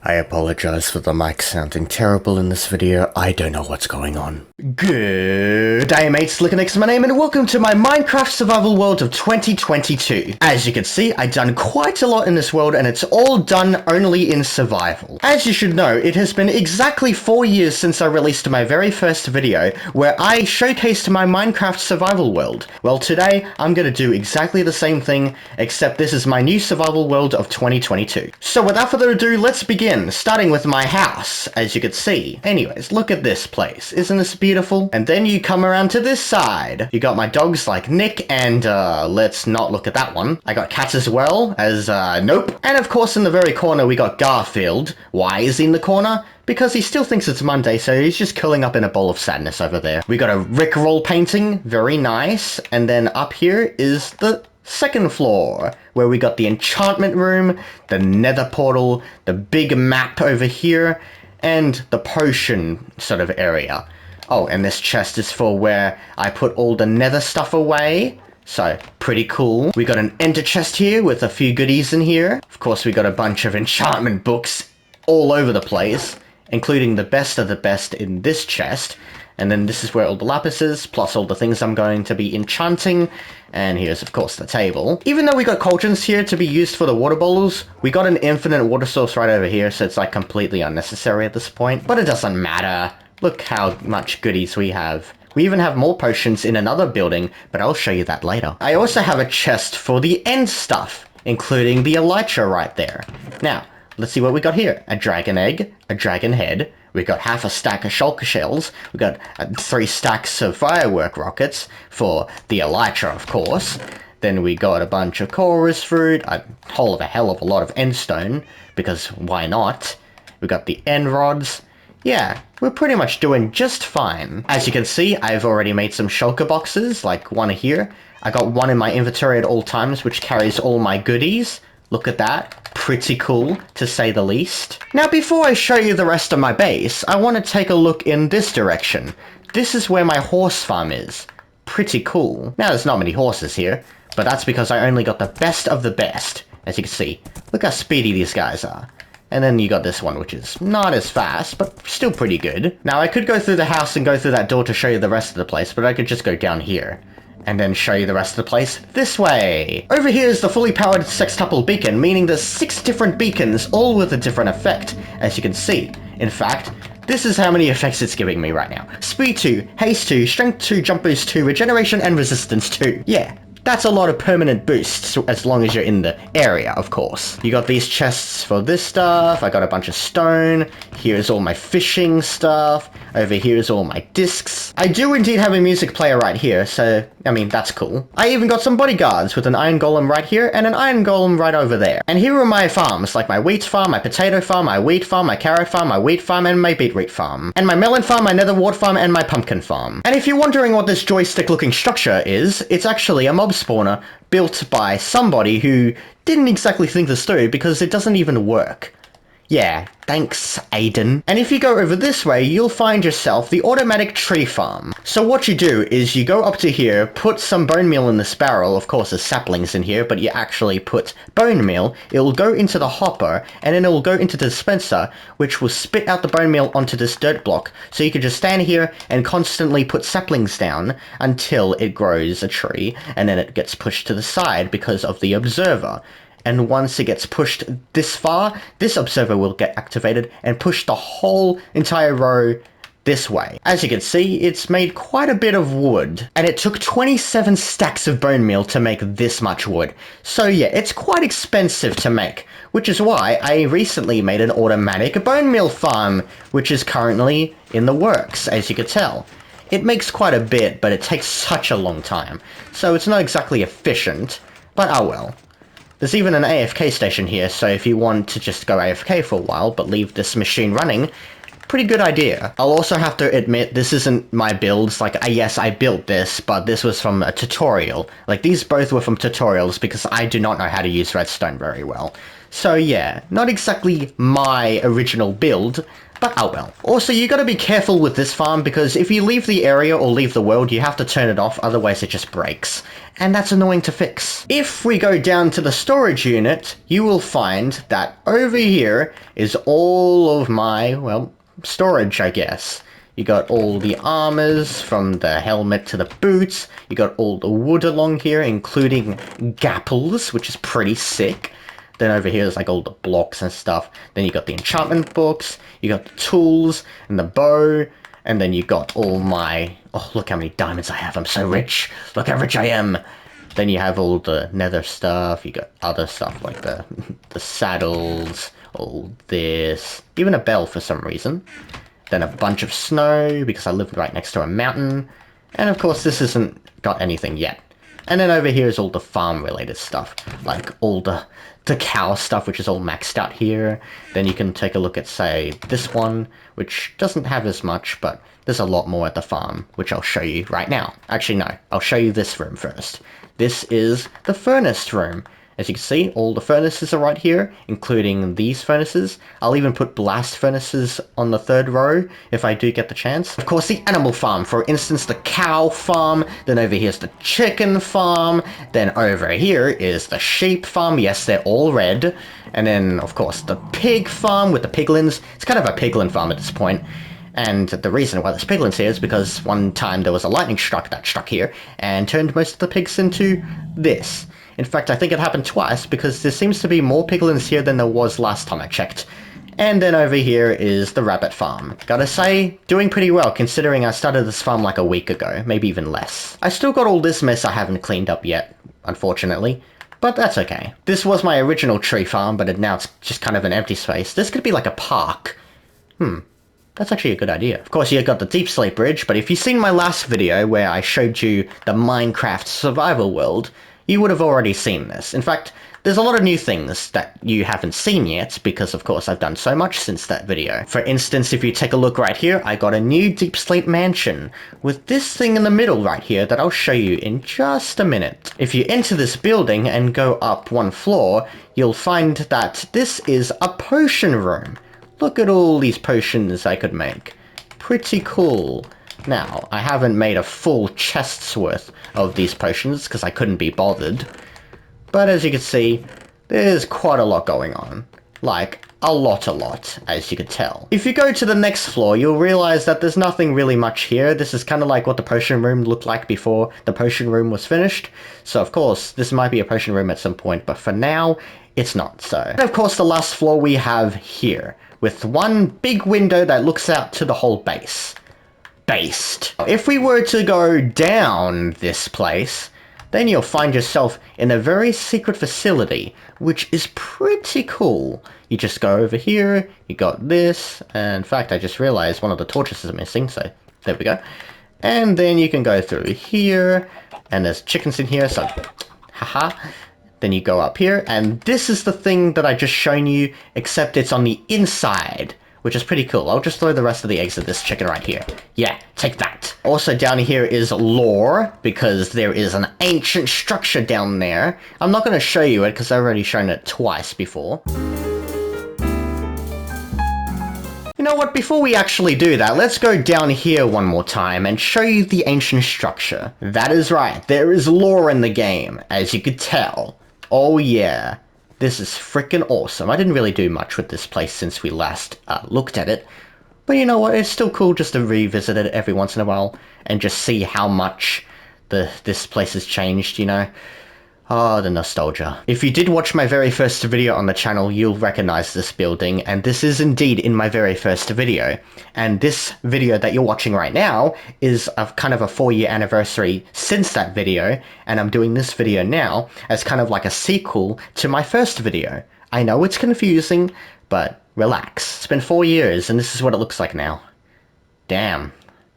I apologize for the mic sounding terrible in this video. I don't know what's going on. Good day, mates. Slickernyx my name, and welcome to my Minecraft Survival World of 2022. As you can see, I've done quite a lot in this world, and it's all done only in survival. As you should know, it has been exactly 4 years since I released my very first video, where I showcased my Minecraft Survival World. Well, today, I'm gonna do exactly the same thing, except this is my new Survival World of 2022. So without further ado, let's begin, starting with my house, as you can see. Anyways, look at this place. Isn't this beautiful? And then you come around to this side. You got my dogs like Nick and, let's not look at that one. I got cats as well, as, nope. And of course in the very corner we got Garfield. Why is he in the corner? Because he still thinks it's Monday, so he's just curling up in a bowl of sadness over there. We got a Rickroll painting, very nice. And then up here is the second floor, where we got the enchantment room, the nether portal, the big map over here, and the potion sort of area. Oh, and this chest is for where I put all the nether stuff away. So, pretty cool. We got an ender chest here with a few goodies in here. Of course, we got a bunch of enchantment books all over the place, including the best of the best in this chest. And then this is where all the lapis is, plus all the things I'm going to be enchanting. And here's, of course, the table. Even though we got cauldrons here to be used for the water bottles, we got an infinite water source right over here, so it's like completely unnecessary at this point. But it doesn't matter. Look how much goodies we have. We even have more potions in another building, but I'll show you that later. I also have a chest for the end stuff, including the elytra right there. Now, let's see what we got here. A dragon egg, a dragon head. We got half a stack of shulker shells. We got 3 stacks of firework rockets for the elytra, of course. Then we got a bunch of chorus fruit, a whole of a hell of a lot of endstone, because why not? We got the end rods. Yeah, we're pretty much doing just fine. As you can see, I've already made some shulker boxes, like one here. I got one in my inventory at all times, which carries all my goodies. Look at that. Pretty cool, to say the least. Now, before I show you the rest of my base, I want to take a look in this direction. This is where my horse farm is. Pretty cool. Now, there's not many horses here, but that's because I only got the best of the best. As you can see, look how speedy these guys are. And then you got this one, which is not as fast, but still pretty good. Now, I could go through the house and go through that door to show you the rest of the place, but I could just go down here and then show you the rest of the place this way. Over here is the fully powered sextuple beacon, meaning there's 6 different beacons, all with a different effect, as you can see. In fact, this is how many effects it's giving me right now. Speed 2, Haste 2, Strength 2, Jump Boost 2, Regeneration and Resistance 2. Yeah. That's a lot of permanent boosts, as long as you're in the area, of course. You got these chests for this stuff, I got a bunch of stone, here's all my fishing stuff, over here is all my discs. I do indeed have a music player right here, so, I mean, that's cool. I even got some bodyguards with an iron golem right here and an iron golem right over there. And here are my farms, like my wheat farm, my potato farm, my wheat farm, my carrot farm, my wheat farm, and my beetroot farm. And my melon farm, my netherwort farm, and my pumpkin farm. And if you're wondering what this joystick-looking structure is, it's actually a mob spawner built by somebody who didn't exactly think this through because it doesn't even work. Yeah, thanks, Aiden. And if you go over this way, you'll find yourself the automatic tree farm. So what you do is you go up to here, put some bone meal in this barrel. Of course, there's saplings in here, but you actually put bone meal. It'll go into the hopper, and then it will go into the dispenser, which will spit out the bone meal onto this dirt block. So you can just stand here and constantly put saplings down until it grows a tree, and then it gets pushed to the side because of the observer. And once it gets pushed this far, this observer will get activated and push the whole entire row this way. As you can see, it's made quite a bit of wood, and it took 27 stacks of bone meal to make this much wood. So yeah, it's quite expensive to make, which is why I recently made an automatic bone meal farm, which is currently in the works, as you can tell. It makes quite a bit, but it takes such a long time, so it's not exactly efficient, but oh well. There's even an AFK station here, so if you want to just go AFK for a while, but leave this machine running, pretty good idea. I'll also have to admit, this isn't my builds, like, yes, I built this, but this was from a tutorial. Like, these both were from tutorials, because I do not know how to use redstone very well. So yeah, not exactly my original build, but oh well. Also, you gotta be careful with this farm because if you leave the area or leave the world, you have to turn it off, otherwise it just breaks. And that's annoying to fix. If we go down to the storage unit, you will find that over here is all of my, well, storage, I guess. You got all the armors, from the helmet to the boots. You got all the wood along here, including gapples, which is pretty sick. Then over here is like all the blocks and stuff. Then you got the enchantment books, you got the tools, and the bow, and then you got all my... Oh, look how many diamonds I have, I'm so rich! Look how rich I am! Then you have all the nether stuff, you got other stuff like the saddles, all this, even a bell for some reason. Then a bunch of snow, because I live right next to a mountain. And of course this isn't got anything yet. And then over here is all the farm related stuff, like all the cow stuff, which is all maxed out here. Then you can take a look at, say, this one, which doesn't have as much, but there's a lot more at the farm, which I'll show you right now. Actually, no, I'll show you this room first. This is the furnace room. As you can see, all the furnaces are right here, including these furnaces. I'll even put blast furnaces on the third row if I do get the chance. Of course, the animal farm, for instance, the cow farm. Then over here's the chicken farm. Then over here is the sheep farm. Yes, they're all red. And then, of course, the pig farm with the piglins. It's kind of a piglin farm at this point. And the reason why there's piglins here is because one time there was a lightning strike that struck here and turned most of the pigs into this. In fact, I think it happened twice, because there seems to be more piglins here than there was last time I checked. And then over here is the rabbit farm. Gotta say, doing pretty well considering I started this farm like a week ago, maybe even less. I still got all this mess I haven't cleaned up yet, unfortunately. But that's okay. This was my original tree farm, but now it's just kind of an empty space. This could be like a park. That's actually a good idea. Of course, you got the Deep Slate Bridge, but if you've seen my last video where I showed you the Minecraft survival world, you would have already seen this. In fact, there's a lot of new things that you haven't seen yet, because of course I've done so much since that video. For instance, if you take a look right here, I got a new Deep Slate mansion, with this thing in the middle right here that I'll show you in just a minute. If you enter this building and go up one floor, you'll find that this is a potion room. Look at all these potions I could make. Pretty cool. Now, I haven't made a full chest's worth of these potions because I couldn't be bothered. But as you can see, there's quite a lot going on. Like, a lot, as you could tell. If you go to the next floor, you'll realize that there's nothing really much here. This is kind of like what the potion room looked like before the potion room was finished. So of course, this might be a potion room at some point, but for now, it's not so. And of course, the last floor we have here, with one big window that looks out to the whole base. Based. If we were to go down this place, then you'll find yourself in a very secret facility, which is pretty cool. You just go over here, you got this, and in fact I just realized one of the torches is missing, so there we go. And then you can go through here, and there's chickens in here, so haha. Then you go up here, and this is the thing that I just shown you, except it's on the inside, which is pretty cool. I'll just throw the rest of the eggs at this chicken right here. Yeah, take that. Also down here is lore, because there is an ancient structure down there. I'm not going to show you it, because I've already shown it twice before. You know what, before we actually do that, let's go down here one more time and show you the ancient structure. That is right, there is lore in the game, as you could tell. Oh yeah, this is freaking awesome. I didn't really do much with this place since we last looked at it. But you know what, it's still cool just to revisit it every once in a while and just see how much this place has changed, you know? Ah, the nostalgia. If you did watch my very first video on the channel, you'll recognize this building, and this is indeed in my very first video. And this video that you're watching right now is a kind of a 4-year anniversary since that video, and I'm doing this video now as kind of like a sequel to my first video. I know it's confusing, but relax. It's been 4 years, and this is what it looks like now. Damn.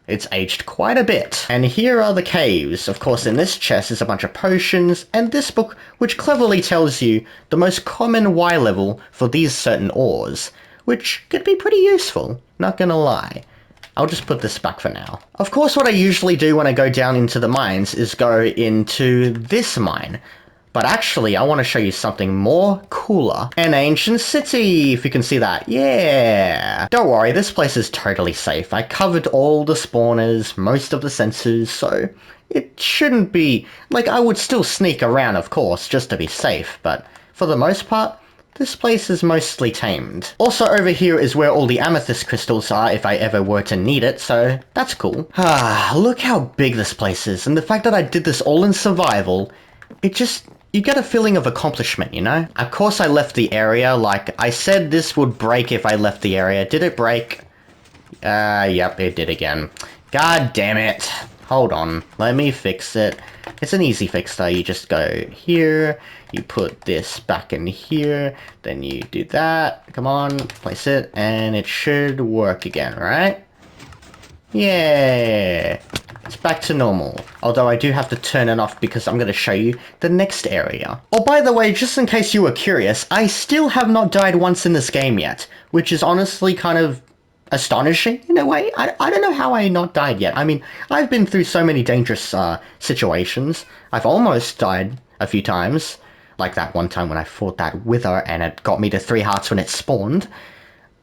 It's aged quite a bit. And here are the caves. Of course, in this chest is a bunch of potions, and this book, which cleverly tells you the most common Y level for these certain ores, which could be pretty useful, not gonna lie. I'll just put this back for now. Of course, what I usually do when I go down into the mines is go into this mine. But actually, I want to show you something more cooler. An ancient city, if you can see that. Yeah! Don't worry, this place is totally safe. I covered all the spawners, most of the sensors, so it shouldn't be... Like, I would still sneak around, of course, just to be safe, but for the most part, this place is mostly tamed. Also over here is where all the amethyst crystals are if I ever were to need it, so that's cool. Ah, look how big this place is, and the fact that I did this all in survival, it just... You get a feeling of accomplishment, you know? Of course I left the area, like, I said this would break if I left the area. Did it break? Yep, it did again. God damn it. Hold on, let me fix it. It's an easy fix though, you just go here, you put this back in here, then you do that, come on, place it, and it should work again, right? Yeah, it's back to normal. Although I do have to turn it off because I'm going to show you the next area. Oh, by the way, just in case you were curious, I still have not died once in this game yet, which is honestly kind of astonishing in a way. I don't know how I not died yet. I mean, I've been through so many dangerous situations. I've almost died a few times, like that one time when I fought that wither and it got me to 3 hearts when it spawned.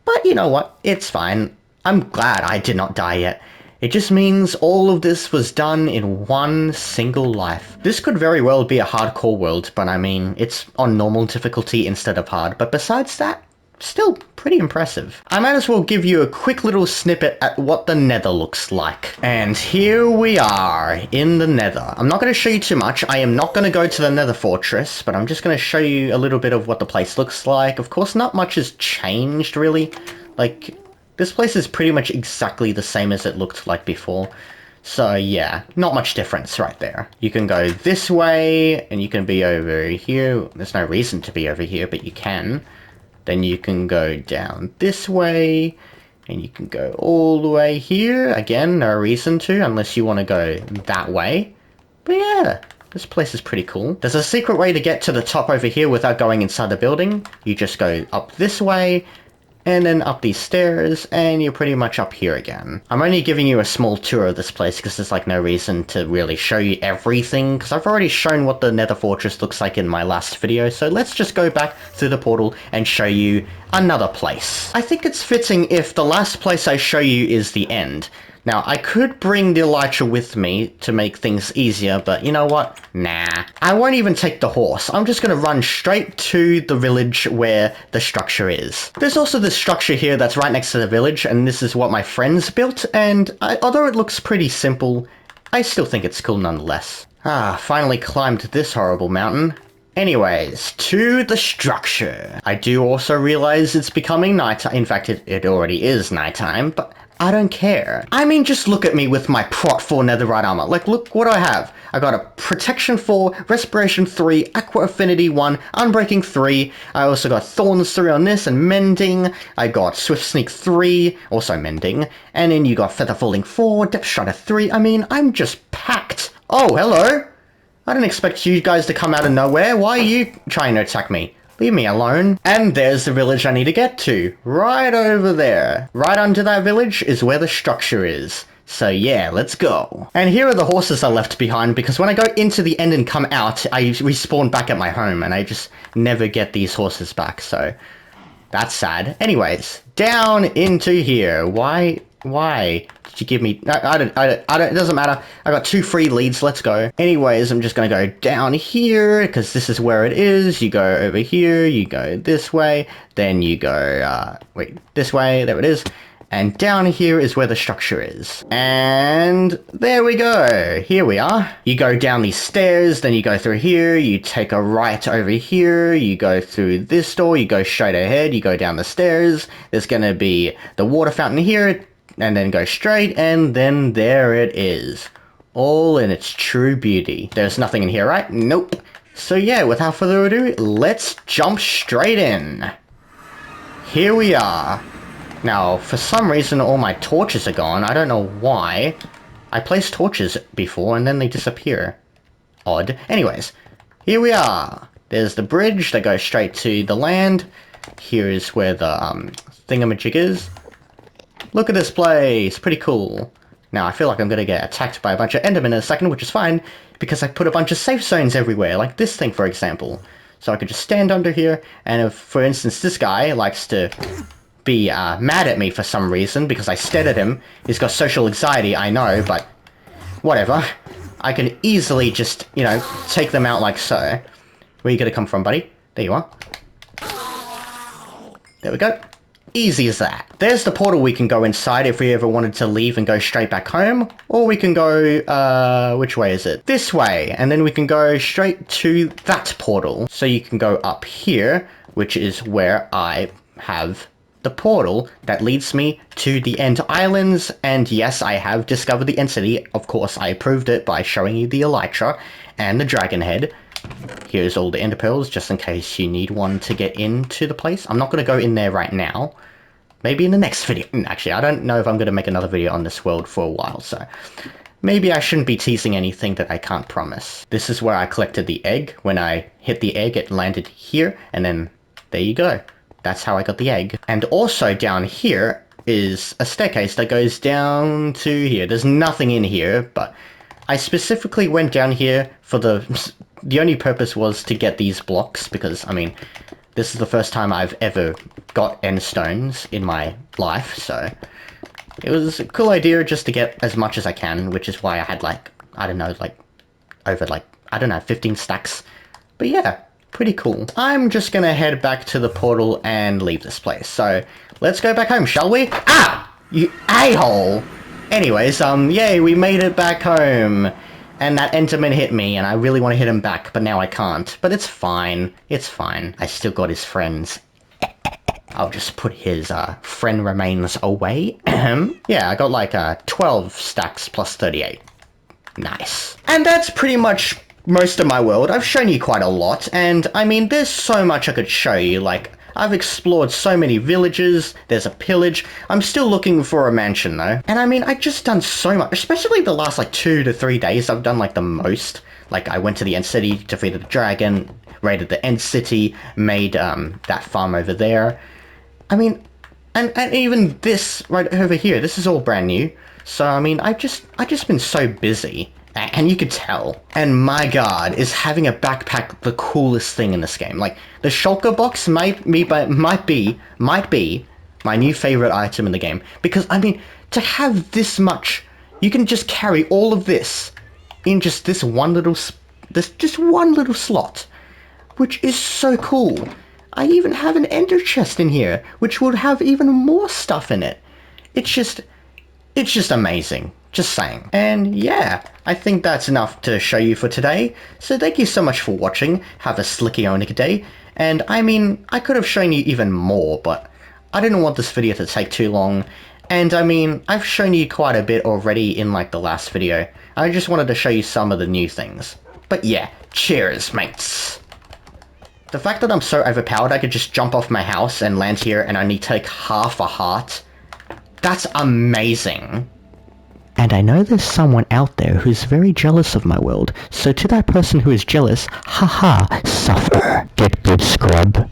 But you know what? It's fine. I'm glad I did not die yet. It just means all of this was done in one single life. This could very well be a hardcore world, but I mean, it's on normal difficulty instead of hard. But besides that, still pretty impressive. I might as well give you a quick little snippet at what the Nether looks like. And here we are in the Nether. I'm not going to show you too much. I am not going to go to the Nether Fortress, but I'm just going to show you a little bit of what the place looks like. Of course, not much has changed, really. Like, this place is pretty much exactly the same as it looked like before. So yeah, not much difference right there. You can go this way, and you can be over here. There's no reason to be over here, but you can. Then you can go down this way, and you can go all the way here. Again, no reason to, unless you want to go that way. But yeah, this place is pretty cool. There's a secret way to get to the top over here without going inside the building. You just go up this way, and then up these stairs, and you're pretty much up here again. I'm only giving you a small tour of this place because there's like no reason to really show you everything, because I've already shown what the Nether Fortress looks like in my last video, so let's just go back through the portal and show you another place. I think it's fitting if the last place I show you is the end. Now, I could bring the Elytra with me to make things easier, but you know what? Nah. I won't even take the horse. I'm just going to run straight to the village where the structure is. There's also this structure here that's right next to the village, and this is what my friends built, and although it looks pretty simple, I still think it's cool nonetheless. Ah, finally climbed this horrible mountain. Anyways, to the structure. I do also realize it's becoming nighttime. In fact, it already is nighttime, but I don't care. I mean, just look at me with my Prot 4 netherite armor. Like, look what I have. I got a Protection 4, Respiration 3, Aqua Affinity 1, Unbreaking 3. I also got Thorns 3 on this, and Mending. I got Swift Sneak 3, also Mending. And then you got Feather Falling 4, Depth Strider 3. I mean, I'm just packed. Oh, hello. I didn't expect you guys to come out of nowhere. Why are you trying to attack me? Leave me alone. And there's the village I need to get to. Right over there. Right under that village is where the structure is. So yeah, let's go. And here are the horses I left behind, because when I go into the end and come out, I respawn back at my home, and I just never get these horses back, so that's sad. Anyways, down into here. Why did you give me... I don't, it doesn't matter. I got 2 free leads, let's go. Anyways, I'm just gonna go down here, because this is where it is. You go over here, you go this way, then you go, this way, there it is. And down here is where the structure is. And there we go. Here we are. You go down these stairs, then you go through here, you take a right over here, you go through this door, you go straight ahead, you go down the stairs. There's gonna be the water fountain here, and then go straight, and then there it is. All in its true beauty. There's nothing in here, right? Nope. So yeah, without further ado, let's jump straight in. Here we are. Now, for some reason, all my torches are gone. I don't know why. I placed torches before, and then they disappear. Odd. Anyways, here we are. There's the bridge that goes straight to the land. Here is where the thingamajig is. Look at this place. Pretty cool. Now, I feel like I'm going to get attacked by a bunch of Endermen in a second, which is fine, because I put a bunch of safe zones everywhere, like this thing, for example. So I could just stand under here, and if, for instance, this guy likes to be mad at me for some reason because I stared at him, he's got social anxiety, I know, but whatever. I can easily just, you know, take them out like so. Where you gonna come from, buddy? There you are. There we go. Easy as that. There's the portal we can go inside if we ever wanted to leave and go straight back home. Or we can go, which way is it? This way. And then we can go straight to that portal. So you can go up here, which is where I have the portal that leads me to the End Islands. And yes, I have discovered the End City. Of course, I proved it by showing you the Elytra and the Dragon Head. Here's all the Ender Pearls, just in case you need one to get into the place. I'm not going to go in there right now. Maybe in the next video. Actually, I don't know if I'm going to make another video on this world for a while, so maybe I shouldn't be teasing anything that I can't promise. This is where I collected the egg. When I hit the egg, it landed here, and then there you go. That's how I got the egg. And also down here is a staircase that goes down to here. There's nothing in here, but I specifically went down here for the only purpose was to get these blocks, because, I mean, this is the first time I've ever got end stones in my life, so it was a cool idea just to get as much as I can, which is why I had, like, I don't know, like, over, like, I don't know, 15 stacks. But yeah, pretty cool. I'm just gonna head back to the portal and leave this place, so let's go back home, shall we? Ah! You a-hole! Anyways, yay, we made it back home. And that Enderman hit me, and I really want to hit him back, but now I can't. But it's fine. It's fine. I still got his friends. I'll just put his friend remains away. Yeah, I got like 12 stacks plus 38. Nice. And that's pretty much most of my world. I've shown you quite a lot, and I mean, there's so much I could show you. Like, I've explored so many villages, there's a pillage. I'm still looking for a mansion though. And I mean, I've just done so much, especially the last like 2 to 3 days, I've done like the most. Like, I went to the End City, defeated the dragon, raided the End City, made that farm over there. I mean, and even this right over here, this is all brand new. So I mean, I've just been so busy. And you could tell. And my god, is having a backpack the coolest thing in this game. Like, the shulker box might be my new favorite item in the game. Because, I mean, to have this much, you can just carry all of this in just this one little slot. Which is so cool. I even have an ender chest in here, which would have even more stuff in it. It's just amazing. Just saying. And yeah, I think that's enough to show you for today. So thank you so much for watching. Have a slicky-onic day. And I mean, I could have shown you even more, but I didn't want this video to take too long. And I mean, I've shown you quite a bit already in like the last video. I just wanted to show you some of the new things. But yeah, cheers, mates. The fact that I'm so overpowered I could just jump off my house and land here and only take half a heart. That's amazing. And I know there's someone out there who's very jealous of my world, so to that person who is jealous, haha, suffer. Get good, scrub.